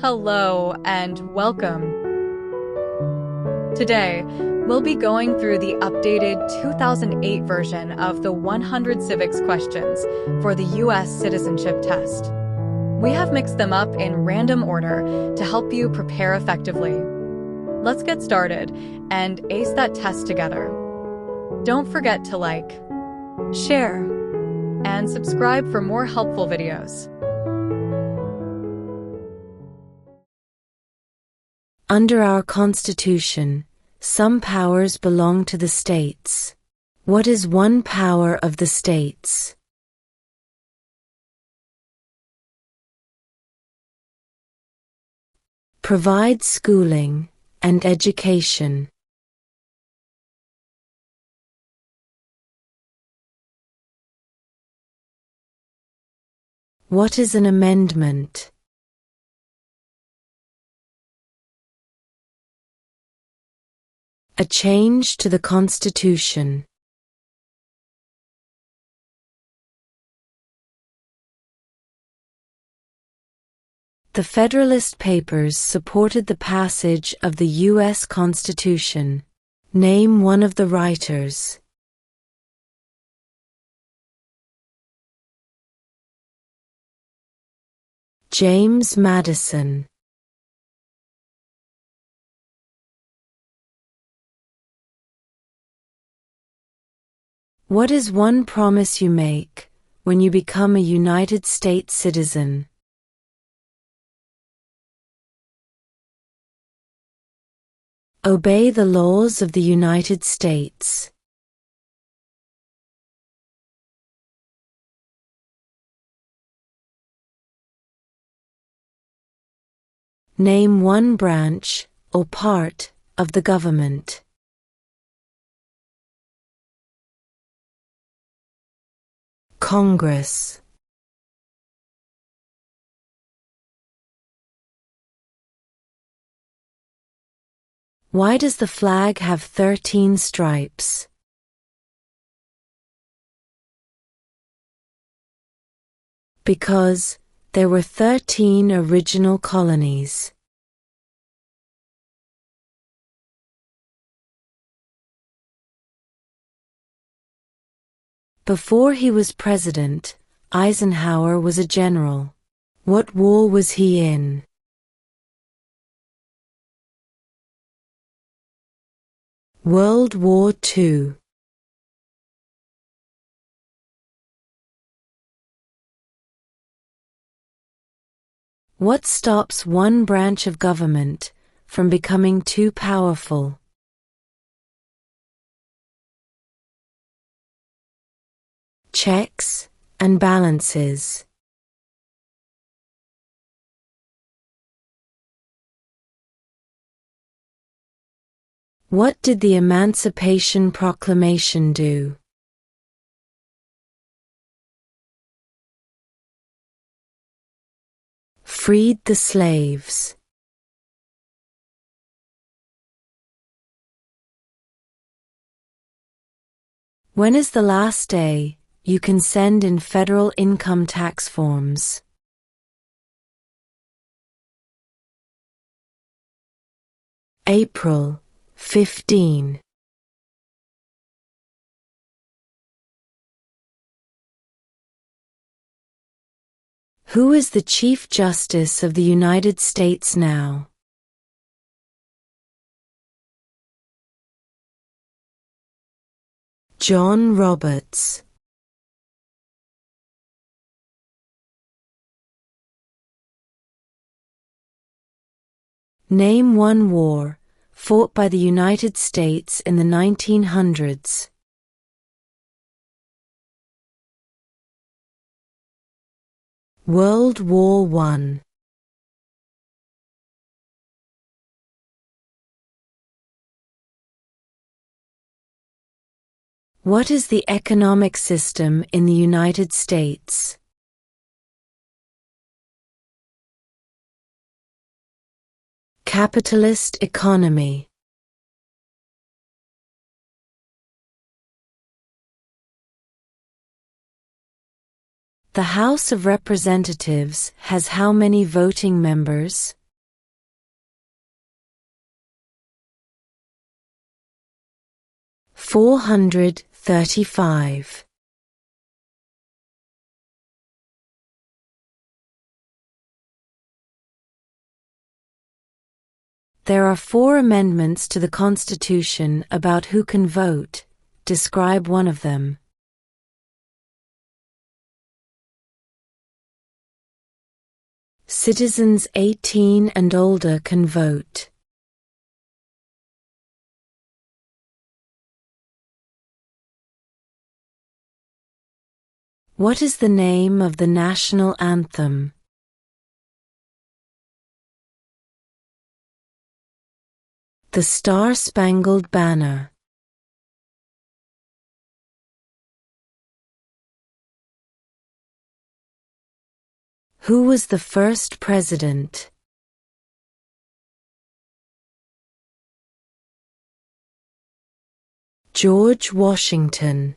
Hello and welcome. Today, we'll be going through the updated 2008 version of the 100 Civics Questions for the U.S. Citizenship Test. We have mixed them up in random order to help you prepare effectively. Let's get started and ace that test together. Don't forget to like, share, and subscribe for more helpful videos. Under our Constitution, some powers belong to the states. What is one power of the states? Provide schooling and education. What is an amendment? A change to the Constitution. The Federalist Papers supported the passage of the U.S. Constitution. Name one of the writers. James Madison. What is one promise you make when you become a United States citizen? Obey the laws of the United States. Name one branch or part of the government. Congress. Why does the flag have 13 stripes? Because there were 13 original colonies. Before he was president, Eisenhower was a general. What war was he in? World War II. What stops one branch of government from becoming too powerful? Checks and balances. What did the Emancipation Proclamation do? Freed the slaves. When is the last day you can send in federal income tax forms? April 15. Who is the Chief Justice of the United States now? John Roberts. Name one war fought by the United States in the 1900s. World War I. What is the economic system in the United States? Capitalist economy. The House of Representatives has how many voting members? 435. There are 4 amendments to the Constitution about who can vote. Describe one of them. Citizens 18 and older can vote. What is the name of the national anthem? The Star-Spangled Banner. Who was the first president? George Washington.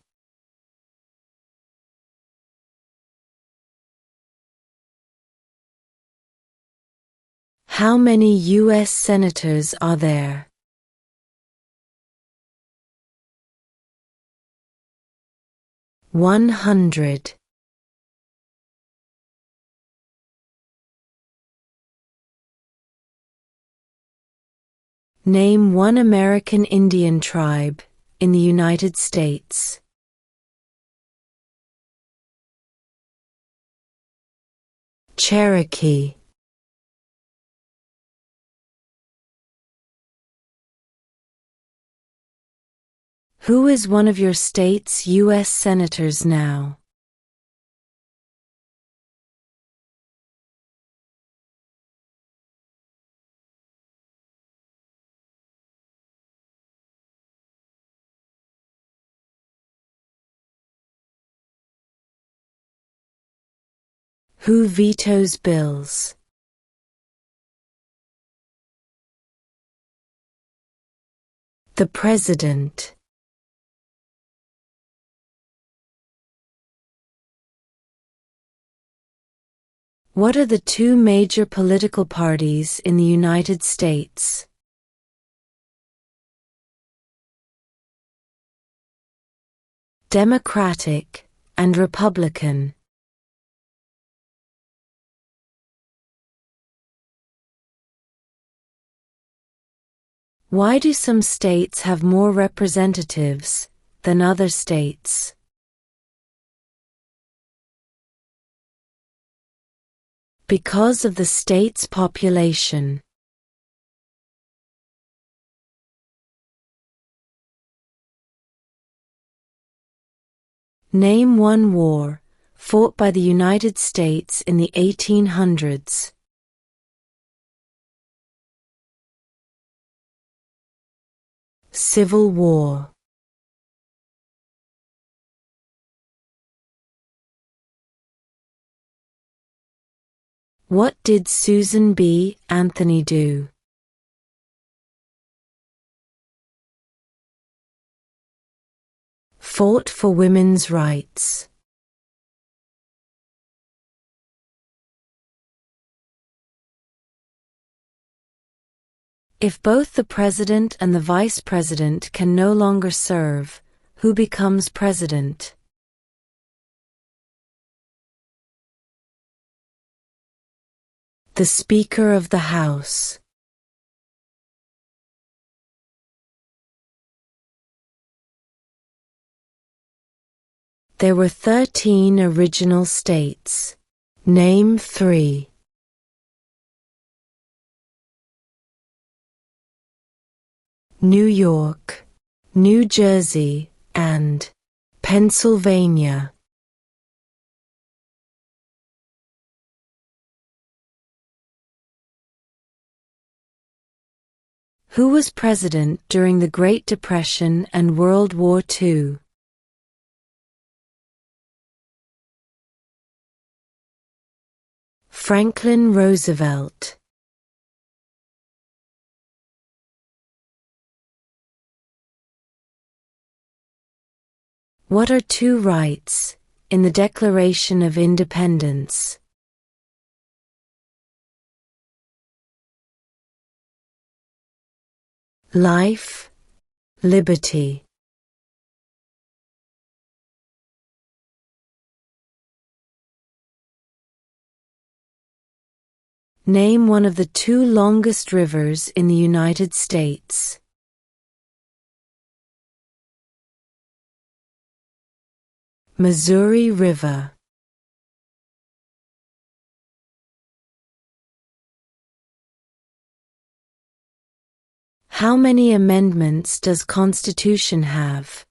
How many U.S. senators are there? 100. Name one American Indian tribe in the United States. Cherokee. Who is one of your state's U.S. senators now? Who vetoes bills? The President. What are the 2 major political parties in the United States? Democratic and Republican. Why do some states have more representatives than other states? Because of the state's population. Name one war fought by the United States in the 1800s. Civil War. What did Susan B. Anthony do? Fought for women's rights. If both the president and the vice president can no longer serve, who becomes president? The Speaker of the House. There were 13 original states. Name 3. New York, New Jersey, and Pennsylvania. Who was president during the Great Depression and World War II? Franklin Roosevelt. What are 2 rights in the Declaration of Independence? Life, liberty. Name one of the two longest rivers in the United States. Missouri River. How many amendments does Constitution have?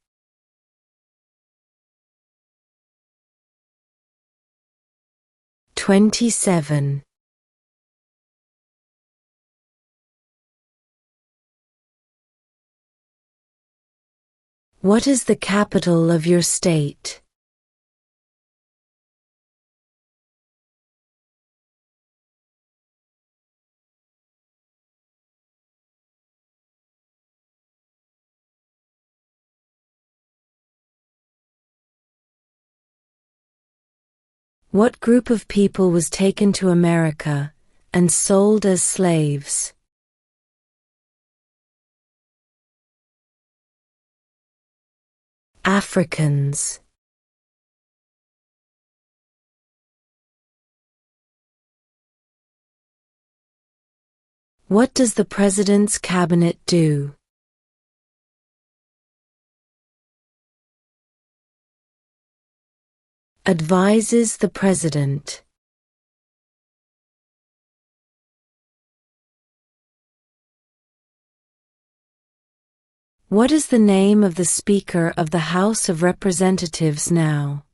27. What is the capital of your state? What group of people was taken to America and sold as slaves? Africans. What does the President's Cabinet do? Advises the President. What is the name of the Speaker of the House of Representatives now?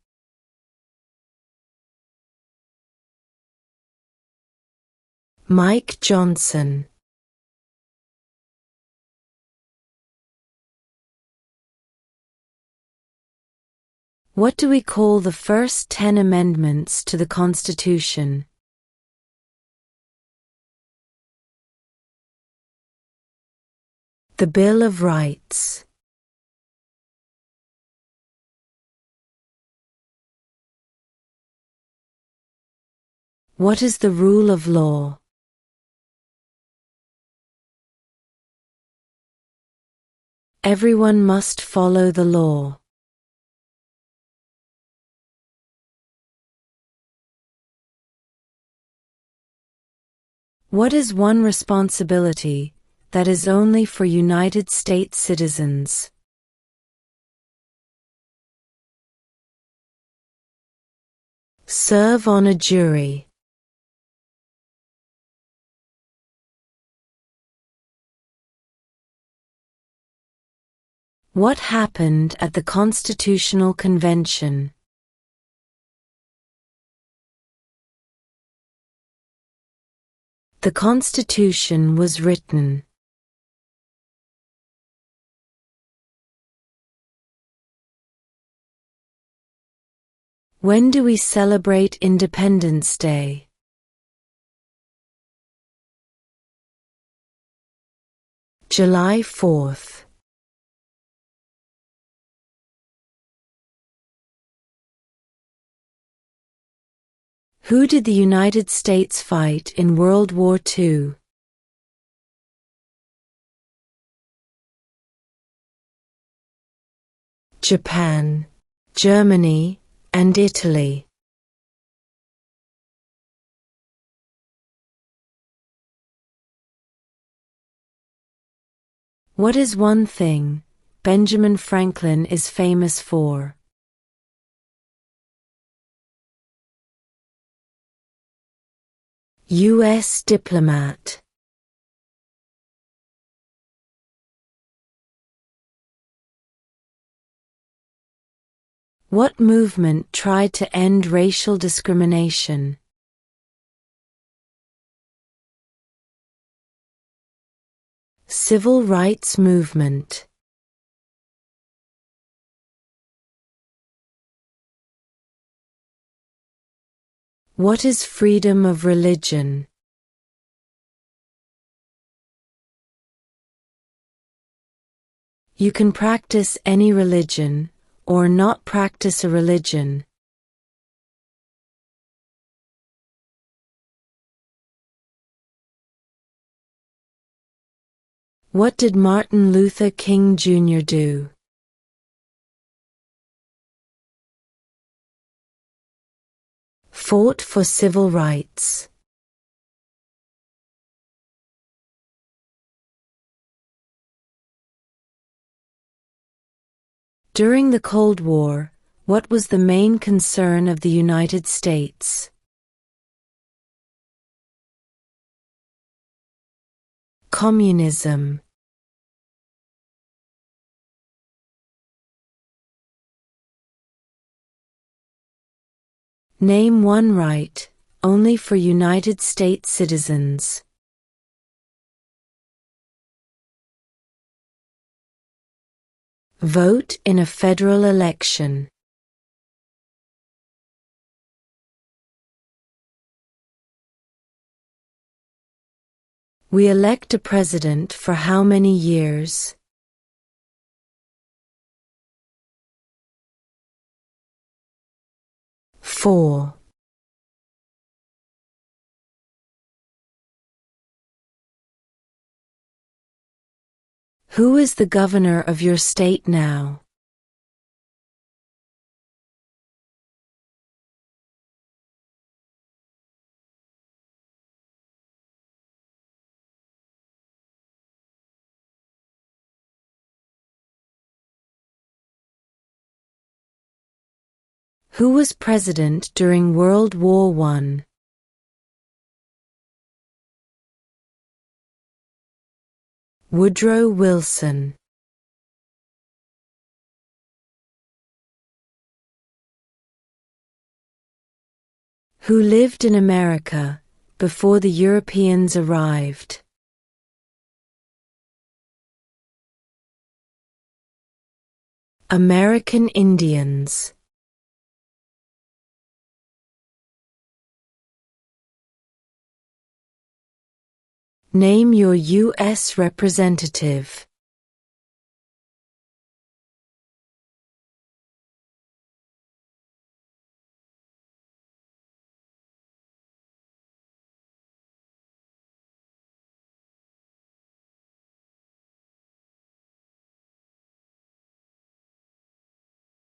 Mike Johnson. What do we call the first 10 amendments to the Constitution? The Bill of Rights. What is the rule of law? Everyone must follow the law. What is one responsibility that is only for United States citizens? Serve on a jury. What happened at the Constitutional Convention? The Constitution was written. When do we celebrate Independence Day? July 4th. Who did the United States fight in World War II? Japan, Germany, and Italy. What is one thing Benjamin Franklin is famous for? U.S. diplomat. What movement tried to end racial discrimination? Civil rights movement. What is freedom of religion? You can practice any religion, or not practice a religion. What did Martin Luther King Jr. do? Fought for civil rights. During the Cold War, what was the main concern of the United States? Communism. Name one right, only for United States citizens. Vote in a federal election. We elect a president for how many years? Four. Who is the governor of your state now? Who was president during World War I? Woodrow Wilson. Who lived in America before the Europeans arrived? American Indians. Name your U.S. representative.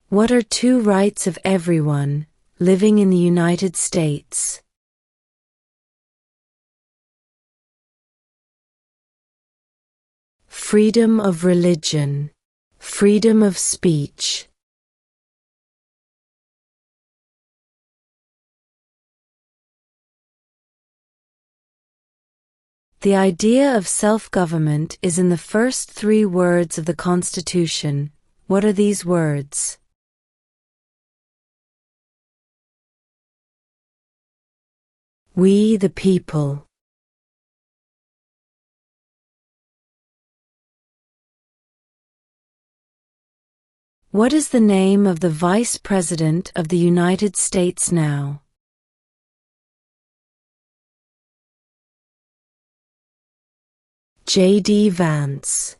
What are two rights of everyone living in the United States? Freedom of religion, freedom of speech. The idea of self-government is in the first three words of the Constitution. What are these words? We the people. What is the name of the Vice President of the United States now? J.D. Vance.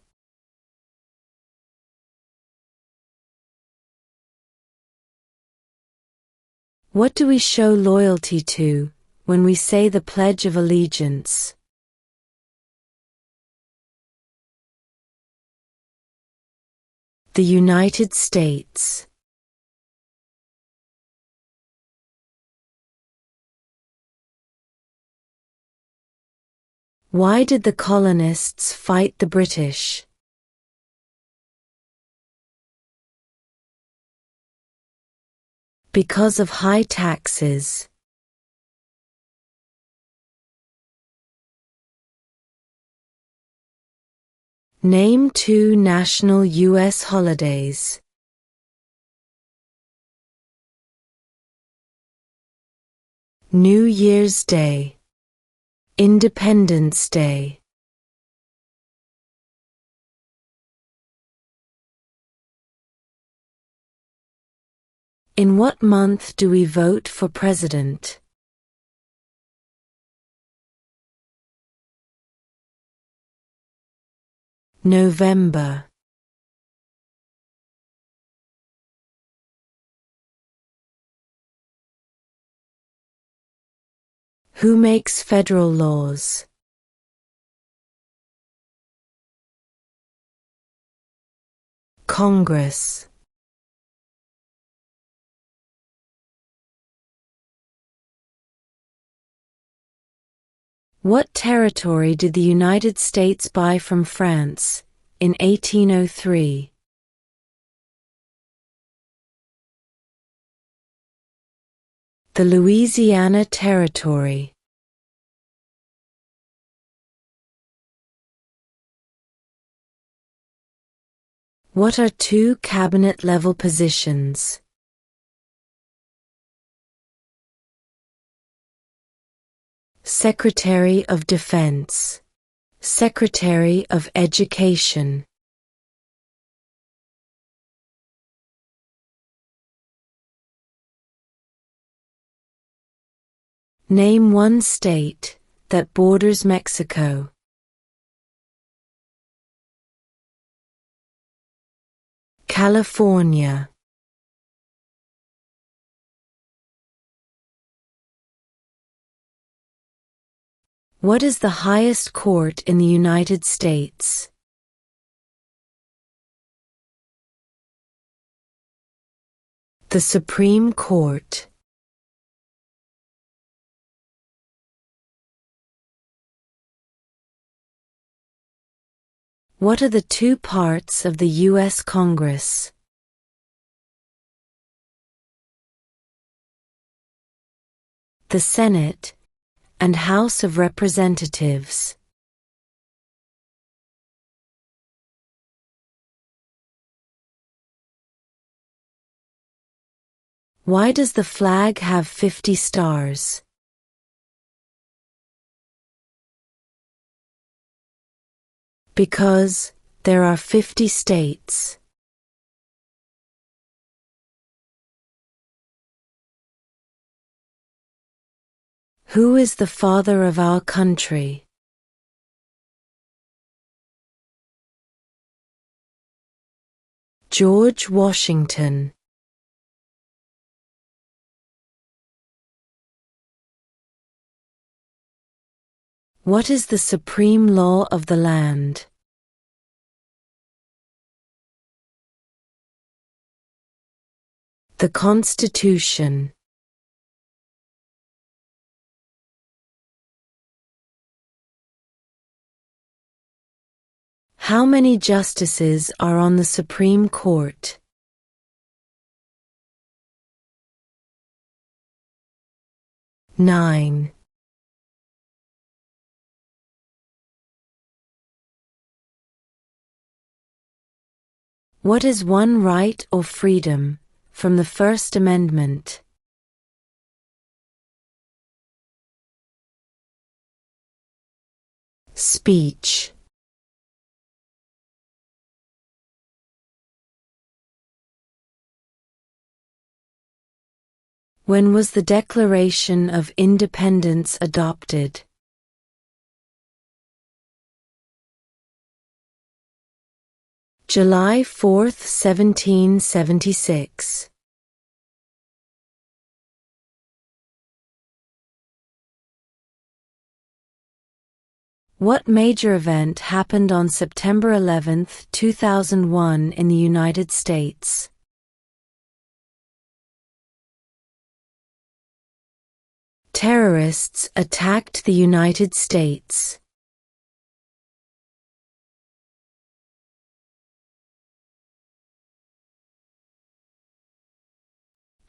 What do we show loyalty to when we say the Pledge of Allegiance? The United States. Why did the colonists fight the British? Because of high taxes. Name two national U.S. holidays. New Year's Day, Independence Day. In what month do we vote for president? November. Who makes federal laws? Congress. What territory did the United States buy from France in 1803? The Louisiana Territory. What are two cabinet-level positions? Secretary of Defense, Secretary of Education. Name one state that borders Mexico. California. What is the highest court in the United States? The Supreme Court. What are the two parts of the U.S. Congress? The Senate and House of Representatives. Why does the flag have 50 stars? Because there are 50 states. Who is the father of our country? George Washington. What is the supreme law of the land? The Constitution. How many justices are on the Supreme Court? 9. What is one right or freedom from the First Amendment? Speech. When was the Declaration of Independence adopted? July 4, 1776. What major event happened on September 11, 2001 in the United States? Terrorists attacked the United States.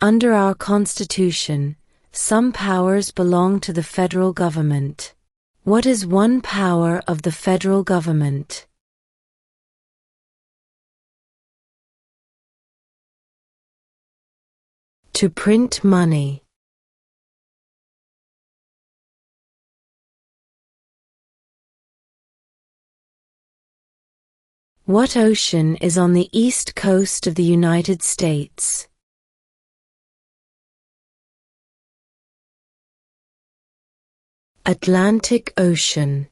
Under our Constitution, some powers belong to the federal government. What is one power of the federal government? To print money. What ocean is on the east coast of the United States? Atlantic Ocean.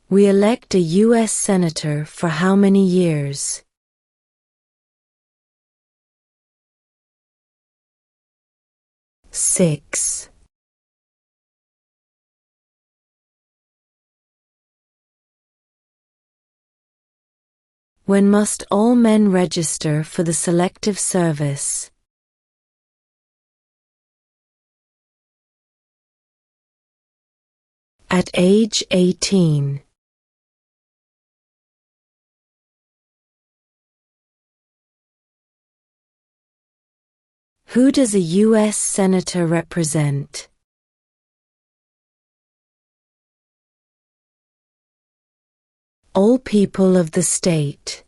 We elect a U.S. Senator for how many years? 6. When must all men register for the Selective Service? At age 18. Who does a U.S. Senator represent? All people of the state.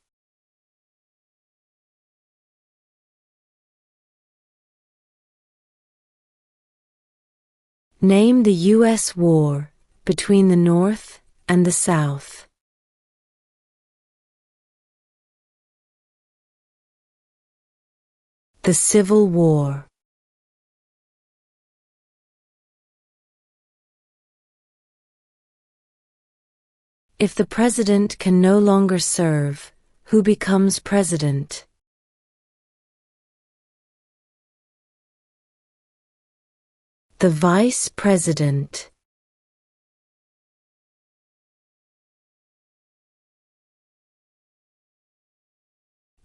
Name the U.S. war between the North and the South. The Civil War. If the president can no longer serve, who becomes president? The vice president.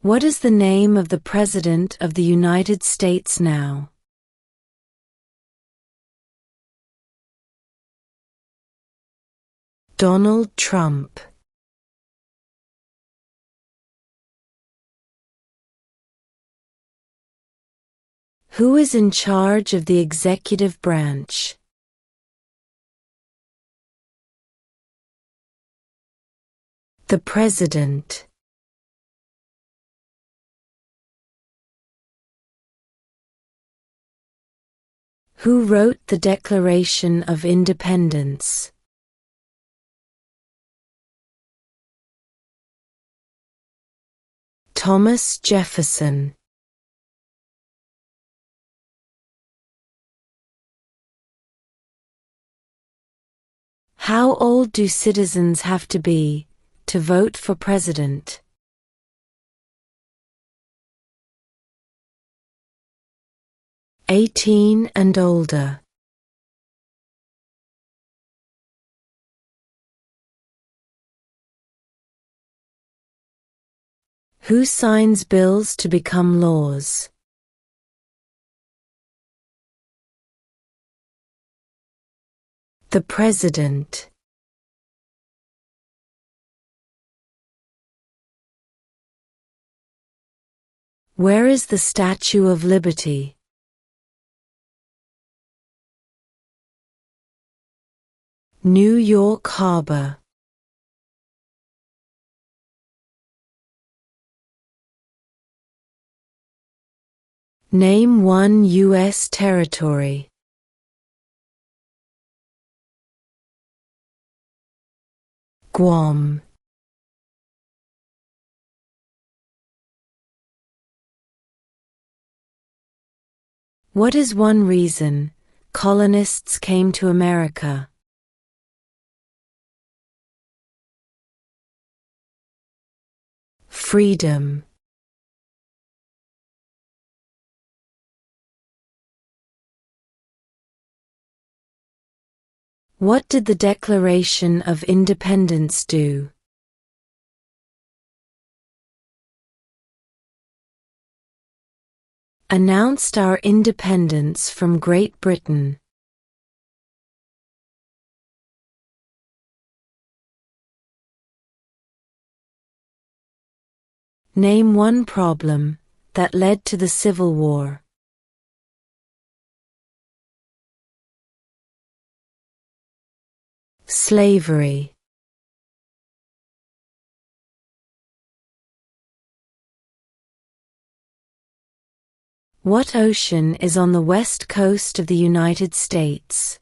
What is the name of the President of the United States now? Donald Trump. Who is in charge of the executive branch? The President. Who wrote the Declaration of Independence? Thomas Jefferson. How old do citizens have to be to vote for president? 18 and older. Who signs bills to become laws? The President. Where is the Statue of Liberty? New York Harbor. Name one U.S. territory. Guam. What is one reason colonists came to America? Freedom. What did the Declaration of Independence do? Announced our independence from Great Britain. Name one problem that led to the Civil War. Slavery. What ocean is on the west coast of the United States?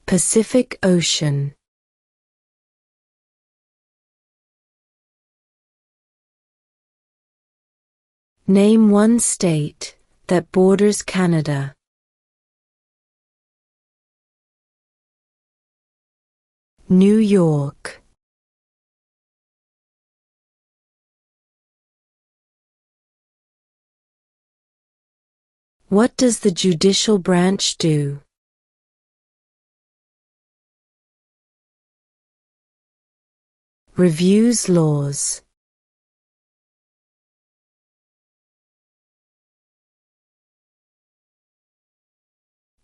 Pacific Ocean. Name one state that borders Canada. New York. What does the judicial branch do? Reviews laws.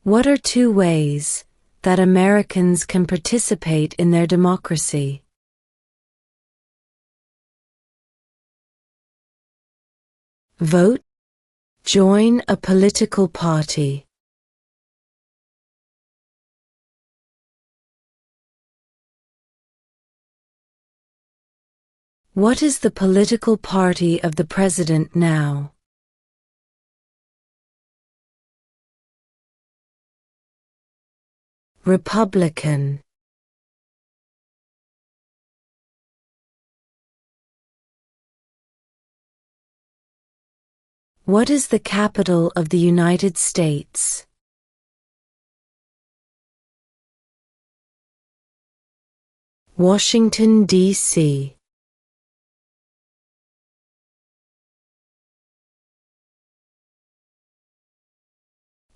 What are two ways that Americans can participate in their democracy? Vote. Join a political party. What is the political party of the president now? Republican. What is the capital of the United States? Washington, D.C.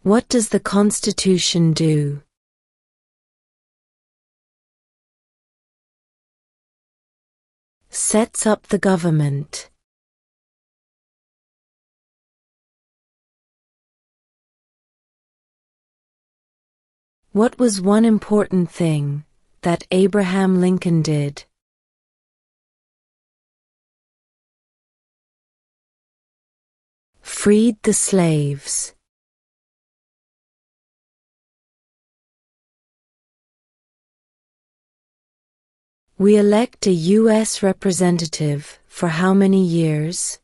What does the Constitution do? Sets up the government. What was one important thing that Abraham Lincoln did? Freed the slaves. We elect a U.S. representative for how many years?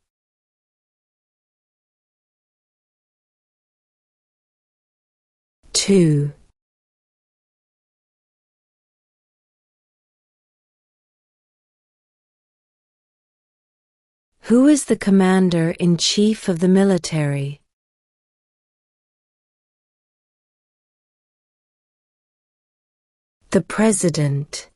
Two. Who is the commander-in-chief of the military? The President.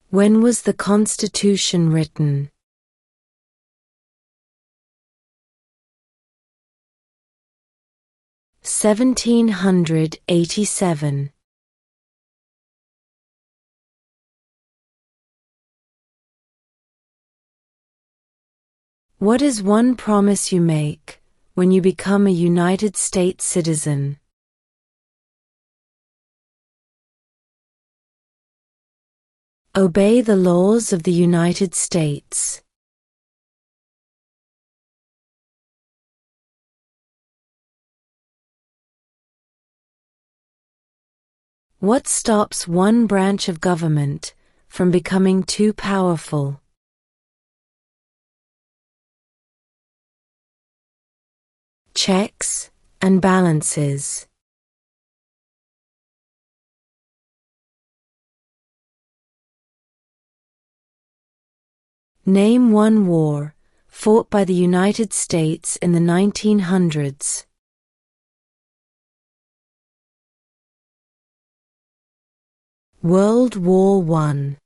When was the Constitution written? (1787). What is one promise you make when you become a United States citizen? Obey the laws of the United States. What stops one branch of government from becoming too powerful? Checks and balances. Name one war fought by the United States in the 1900s. World War I.